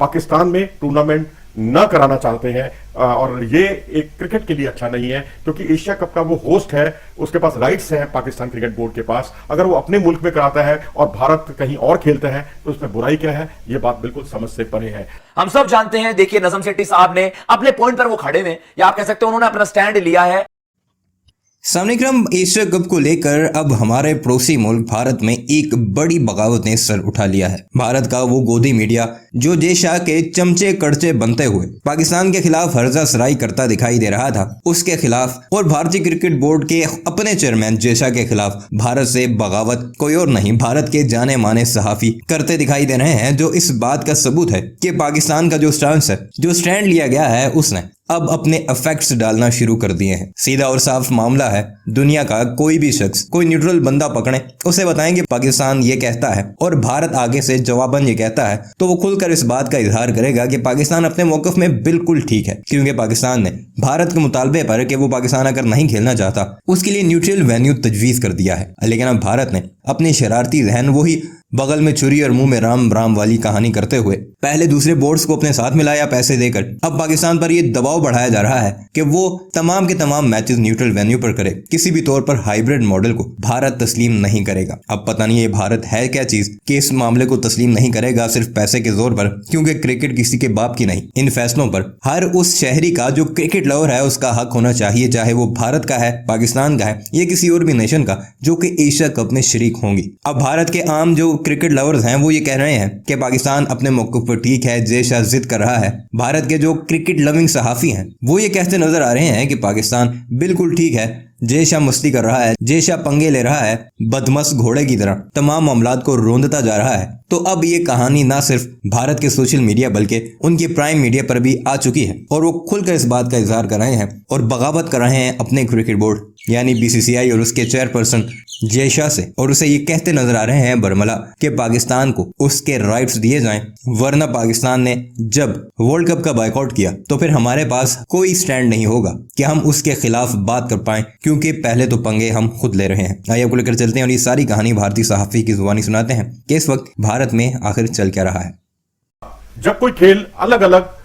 पाकिस्तान में टूर्नामेंट न कराना चाहते हैं। और ये एक क्रिकेट के लिए अच्छा नहीं है, क्योंकि एशिया कप का वो होस्ट है, उसके पास राइट्स हैं पाकिस्तान क्रिकेट बोर्ड के पास। अगर वो अपने मुल्क में कराता है और भारत कहीं और खेलता है तो उसमें बुराई क्या है? ये बात बिल्कुल समझ से परे है। हम सब जानते हैं, देखिए नजम सेठी साहब ने अपने पॉइंट पर वो खड़े हुए, या आप कह सकते हैं उन्होंने अपना स्टैंड लिया है। सामनेक्रम एशिया कप को लेकर अब हमारे पड़ोसी मुल्क भारत में एक बड़ी बगावत ने सर उठा लिया है। भारत का वो गोदी मीडिया जो जय शाह के चमचे कड़चे बनते हुए पाकिस्तान के खिलाफ हर्जा सराई करता दिखाई दे रहा था, उसके खिलाफ और भारतीय क्रिकेट बोर्ड के अपने चेयरमैन जय शाह के खिलाफ भारत से बगावत कोई और नहीं, भारत के जाने माने सहाफी करते दिखाई दे रहे हैं, जो इस बात का सबूत है कि पाकिस्तान का जो स्टांस है, जो स्टैंड लिया गया है, उसने अब अपने इफेक्ट्स डालना शुरू कर दिए हैं। सीधा और साफ मामला है, दुनिया का कोई भी शख्स कोई न्यूट्रल बंदा पकड़े, उसे बताएं कि पाकिस्तान ये कहता है और भारत आगे से जवाबन ये कहता है, तो वो खुलकर इस बात का इजहार करेगा कि पाकिस्तान अपने मौकफ में बिल्कुल ठीक है, क्योंकि पाकिस्तान ने भारत के मुतालबे पर कि वो पाकिस्तान अगर नहीं खेलना चाहता उसके लिए न्यूट्रल वेन्यू तजवीज कर दिया है। लेकिन अब भारत ने अपनी शरारती जहन, वही बगल में छुरी और मुंह में राम राम वाली कहानी करते हुए पहले दूसरे बोर्ड्स को अपने साथ मिलाया पैसे देकर, अब पाकिस्तान पर यह दबाव बढ़ाया जा रहा है कि वो तमाम के तमाम मैचेस न्यूट्रल वेन्यू पर करे। किसी भी तौर पर हाइब्रिड मॉडल को भारत तस्लीम नहीं करेगा। अब पता नहीं ये भारत है क्या चीज कि इस मामले को तस्लीम नहीं करेगा सिर्फ पैसे के जोर पर, क्योंकि क्रिकेट किसी के बाप की नहीं। इन फैसलों पर हर उस शहरी का जो क्रिकेट लवर है उसका हक होना चाहिए, चाहे वो भारत का है, पाकिस्तान का है या किसी और भी नेशन का जो कि एशिया कप में शरीक होंगी। अब भारत के आम जो क्रिकेट लवर्स हैं वो ये कह रहे हैं कि पाकिस्तान अपने मौक़िफ़ पर ठीक है, जय शाह जिद कर रहा है। भारत के जो क्रिकेट लविंग सहाफ़ी हैं वो ये कहते नजर आ रहे हैं कि पाकिस्तान बिल्कुल ठीक है, जय शाह मस्ती कर रहा है, जय शाह पंगे ले रहा है, बदमस्त घोड़े की तरह तमाम मामलात को रोंदता जा रहा है। तो अब ये कहानी ना सिर्फ भारत के सोशल मीडिया बल्कि उनके प्राइम मीडिया पर भी आ चुकी है और वो खुलकर इस बात का इजहार कर रहे हैं और बगावत कर रहे हैं अपने क्रिकेट बोर्ड यानी बीसीसीआई और उसके चेयरपर्सन जय शाह से, और उसे ये कहते नजर आ रहे हैं बरमला कि पाकिस्तान को उसके राइट्स दिए जाएं, वरना पाकिस्तान ने जब वर्ल्ड कप का बायकॉट किया तो फिर हमारे पास कोई स्टैंड नहीं होगा कि हम उसके खिलाफ बात कर पाएं, क्योंकि पहले तो पंगे हम खुद ले रहे हैं। आइए आपको लेकर चलते हैं और ये सारी कहानी भारतीय सहाफ़ी की जुबानी सुनाते हैं कि इस वक्त भारत में आखिर चल क्या रहा है। जब कोई खेल अलग अलग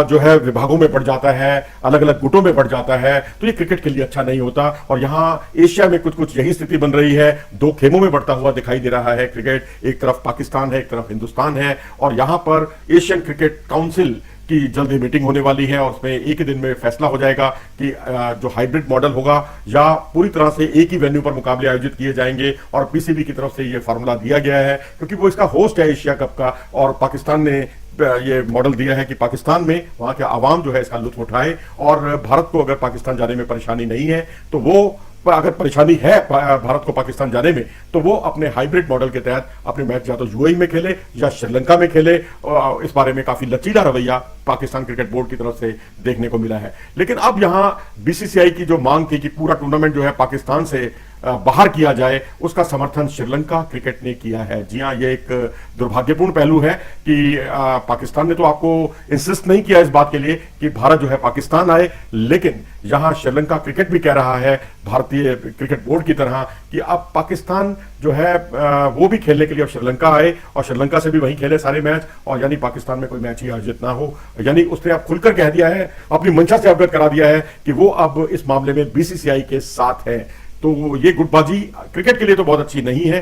जो है विभागों में बढ़ जाता है, अलग अलग गुटों में बढ़ जाता है, तो ये क्रिकेट के लिए अच्छा नहीं होता। और यहाँ एशिया में कुछ कुछ यही स्थिति बन रही है। दो खेमों में बढ़ता हुआ दिखाई दे रहा है क्रिकेट। एक तरफ पाकिस्तान है, एक तरफ हिंदुस्तान है, और यहाँ पर एशियन क्रिकेट काउंसिल की जल्दी मीटिंग होने वाली है और उसमें एक ही दिन में फैसला हो जाएगा कि जो हाइब्रिड मॉडल होगा या पूरी तरह से एक ही वेन्यू पर मुकाबले आयोजित किए जाएंगे। और पीसीबी की तरफ से ये फार्मूला दिया गया है, क्योंकि वो इसका होस्ट है एशिया कप का, और पाकिस्तान ने ये मॉडल दिया है कि पाकिस्तान में वहां के आवाम जो है इसका लुत्फ उठाए। और भारत को अगर पाकिस्तान जाने में परेशानी नहीं है तो वो, अगर परेशानी है भारत को पाकिस्तान जाने में, तो वो अपने हाइब्रिड मॉडल के तहत अपने मैच या तो यूएई में खेले या श्रीलंका में खेले। इस बारे में काफी लचीला रवैया पाकिस्तान क्रिकेट बोर्ड की तरफ से देखने को मिला है। लेकिन अब यहां बीसीसीआई की जो मांग थी कि पूरा टूर्नामेंट जो है पाकिस्तान से बाहर किया जाए, उसका समर्थन श्रीलंका क्रिकेट ने किया है। जी हां, ये एक दुर्भाग्यपूर्ण पहलू है कि पाकिस्तान ने तो आपको इंसिस्ट नहीं किया इस बात के लिए कि भारत जो है पाकिस्तान आए, लेकिन यहां श्रीलंका क्रिकेट भी कह रहा है भारतीय क्रिकेट बोर्ड की तरह कि अब पाकिस्तान जो है वो भी खेलने के लिए अब श्रीलंका आए और श्रीलंका से भी वहीं खेले सारे मैच, और यानी पाकिस्तान में कोई मैच ही आयोजित ना हो। यानी उसने अब खुलकर कह दिया है, अपनी मंशा से अवगत करा दिया है कि वो अब इस मामले में बीसीसीआई के साथ है। तो ये गुटबाजी क्रिकेट के लिए तो बहुत अच्छी नहीं है।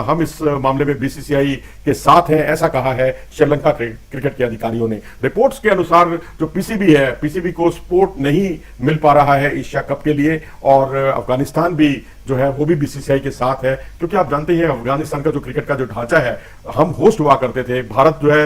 हम इस मामले में बीसीसीआई के साथ हैं, ऐसा कहा है श्रीलंका क्रिकेट के अधिकारियों ने। रिपोर्ट्स के अनुसार जो पीसीबी है, पीसीबी को सपोर्ट नहीं मिल पा रहा है एशिया कप के लिए, और अफगानिस्तान भी जो है वो भी बीसीसीआई के साथ है, क्योंकि आप जानते हैं अफगानिस्तान का जो क्रिकेट का जो ढांचा है, हम होस्ट हुआ करते थे, भारत जो है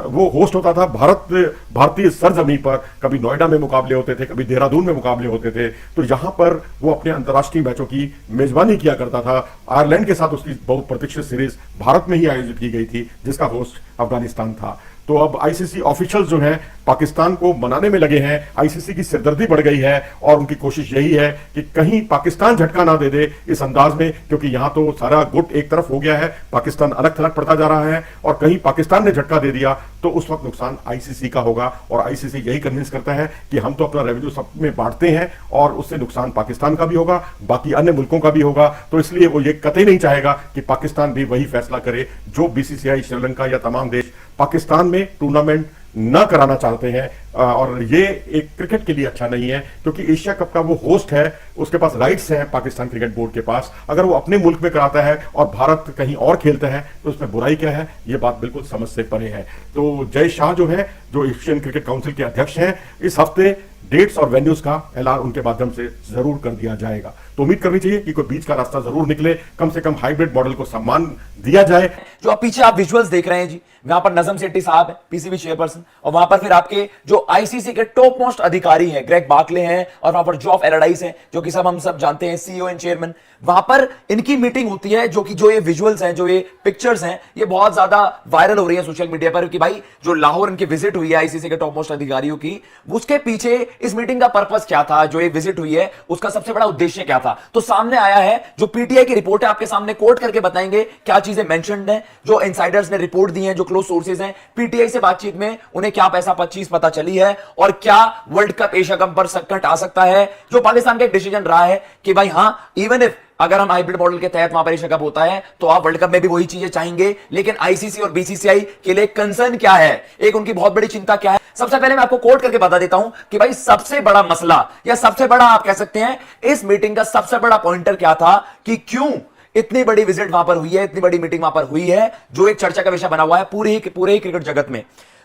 वो होस्ट होता था भारतीय सरजमी पर। कभी नोएडा में मुकाबले होते थे, कभी देहरादून में मुकाबले होते थे, तो यहां पर वो अपने अंतर्राष्ट्रीय मैचों की मेजबानी किया करता था। आयरलैंड के साथ उसकी बहुत प्रतीक्षित सीरीज भारत में ही आयोजित की गई थी, जिसका होस्ट अफगानिस्तान था। तो अब आईसीसी ऑफिशियल्स जो हैं पाकिस्तान को मनाने में लगे हैं। आईसीसी की सिरदर्दी बढ़ गई है और उनकी कोशिश यही है कि कहीं पाकिस्तान झटका ना दे दे इस अंदाज में, क्योंकि यहां तो सारा गुट एक तरफ हो गया है, पाकिस्तान अलग थलग पड़ता जा रहा है, और कहीं पाकिस्तान ने झटका दे दिया तो उस वक्त नुकसान आईसीसी का होगा। और आईसीसी यही कन्विंस करता है कि हम तो अपना रेवेन्यू सब में बांटते हैं और उससे नुकसान पाकिस्तान का भी होगा, बाकी अन्य मुल्कों का भी होगा। तो इसलिए वो ये कतई नहीं चाहेगा कि पाकिस्तान भी वही फैसला करे जो बीसीसीआई, श्रीलंका या तमाम देश पाकिस्तान में टूर्नामेंट न कराना चाहते हैं, और ये एक क्रिकेट के लिए अच्छा नहीं है, क्योंकि एशिया कप का वो होस्ट है, उसके पास राइट्स हैं पाकिस्तान क्रिकेट बोर्ड के पास। अगर वो अपने मुल्क में कराता है और भारत कहीं और खेलता है तो उसमें बुराई क्या है, ये बात बिल्कुल समझ से परे है। तो जय शाह जो है, जो एशियन क्रिकेट काउंसिल के अध्यक्ष हैं, इस हफ्ते डेट्स और वेन्यूज का ऐलान उनके माध्यम से जरूर कर दिया जाएगा। तो उम्मीद करनी चाहिए कि कोई बीच का रास्ता जरूर निकले, कम से कम हाइब्रिड मॉडल को सम्मान दिया जाए। जो आप पीछे आप विजुअल्स देख रहे हैं जी, वहां पर नजम सेठी साहब है, पीसीबी चेयरपर्सन, और वहां पर फिर आपके जो आईसीसी के टॉप मोस्ट अधिकारी हैं, ग्रेग बार्कले हैं, और वहां पर जॉफ एलरडाइस हैं, जो कि सब हम सब जानते हैं सीईओ एंड चेयरमैन। वहां पर इनकी मीटिंग होती है, जो ये विजुअल्स हैं, जो ये पिक्चर्स हैं, ये बहुत ज्यादा वायरल हो रही है सोशल मीडिया पर कि भाई जो लाहौर इनकी विजिट हुई है आईसीसी के टॉप मोस्ट अधिकारियों की, उसके पीछे इस मीटिंग का पर्पस क्या था, जो ये विजिट हुई है उसका सबसे बड़ा उद्देश्य क्या था। तो सामने आया है, जो पीटीआई की रिपोर्ट है, आपके सामने कोट करके बताएंगे क्या चीजें मेंशन्ड हैं, जो इनसाइडर्स ने रिपोर्ट दी है, जो क्लोज सोर्सेज हैं। पीटीआई से बातचीत में उन्हें क्या पैसा 25 पता चली है, और क्या वर्ल्ड कप एशिया कप पर संकट आ सकता है। जो पाकिस्तान का एक डिसीजन रहा है कि भाई हां, इवन इफ अगर हम हाइब्रिड मॉडल के तहत वहां पर एशिया कप होता है तो आप वर्ल्ड कप में भी वही चीजें चाहेंगे, लेकिन आईसीसी और बीसीसीआई के लिए कंसर्न क्या है, एक उनकी बहुत बड़ी चिंता क्या है। सबसे पहले मैं आपको कोट करके बता देता हूं कि भाई सबसे बड़ा मसला, या सबसे बड़ा आप कह सकते हैं इस मीटिंग का सबसे बड़ा पॉइंटर क्या था, कि क्यों इतनी बड़ी विजिट वहां पर हुई है, इतनी बड़ी मीटिंग वहां पर हुई है, जो एक चर्चा का विषय बना हुआ है पूरे ही क्रिकेट जगत में।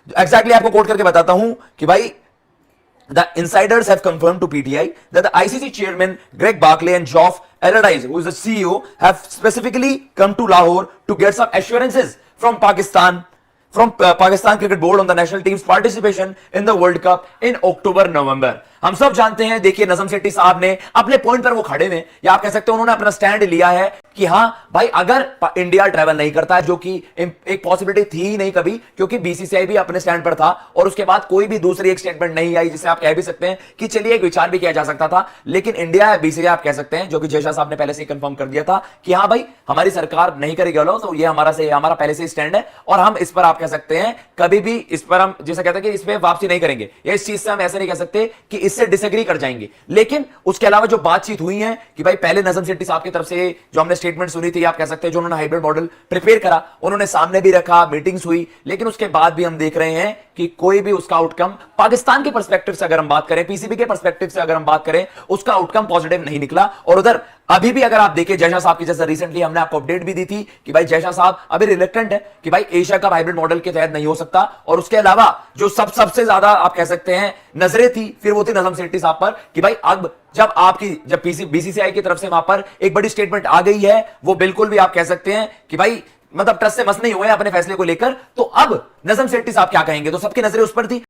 एग्जैक्टली आपको कोट करके बताता हूं कि भाई the insiders have confirmed to PTI that the ICC chairman Greg Barclay and Geoff Allardyce, who is the CEO, have specifically come to Lahore to get some assurances from Pakistan Cricket Board on the national team's participation in the World Cup in October-November। हम सब जानते हैं, देखिए नजम सेठी साहब ने अपने point पर वो खड़े हुए, या आप कह सकते हैं उन्होंने अपना स्टैंड लिया है कि हां भाई अगर इंडिया ट्रैवल नहीं करता है, जो कि एक पॉसिबिलिटी थी ही नहीं कभी, क्योंकि बीसीसीआई भी अपने स्टैंड पर था, और उसके बाद कोई भी दूसरी एक स्टेटमेंट नहीं आई जिसे आप कह भी सकते हैं कि चलिए एक विचार भी किया जा सकता था। लेकिन इंडिया है, बीसीसीआई आप कह सकते हैं, जो कि जय शाह साहब ने पहले से कंफर्म कर दिया था कि हां भाई हमारी सरकार नहीं करेगी अलाउ, तो ये हमारा पहले से स्टैंड है, और हम इस पर आप कह सकते हैं कभी भी इस पर हम जैसा कहते हैं कि इस पर वापसी नहीं करेंगे, या इस चीज से हम ऐसे नहीं कह सकते कि इससे डिसएग्री कर जाएंगे। लेकिन उसके अलावा जो बातचीत हुई है कि भाई पहले नजम सेठी साहब की तरफ से जो हमने स्टेटमेंट सुनी थी, आप कह सकते हैं जो उन्होंने हाइब्रिड मॉडल प्रिपेयर करा, उन्होंने सामने भी रखा, मीटिंग्स हुई, लेकिन उसके बाद भी हम देख रहे हैं कि कोई भी उसका आउटकम पाकिस्तान के पर्सपेक्टिव से अगर हम बात करें, पीसीबी के पर्सपेक्टिव से अगर हम बात करें, उसका आउटकम पॉजिटिव नहीं निकला। और उधर अभी भी अगर आप देखिए जय शाह साहब की, जैसे रिसेंटली हमने आपको अपडेट भी दी थी कि भाई जय शाह साहब अभी रिलेक्टेंट है कि भाई एशिया कप हाइब्रिड मॉडल के तहत नहीं हो सकता। और उसके अलावा जो सबसे ज्यादा आप कह सकते हैं नजरें थी, फिर वो थी नजम सेठी साहब पर कि भाई अब जब बीसीसीआई की तरफ से वहां पर एक बड़ी स्टेटमेंट आ गई है, वो बिल्कुल भी आप कह सकते हैं कि भाई मतलब ट्रस्ट से मस नहीं हुए अपने फैसले को लेकर, तो अब नजम सेठी साहब क्या कहेंगे, तो सबकी नजरें उस पर थी।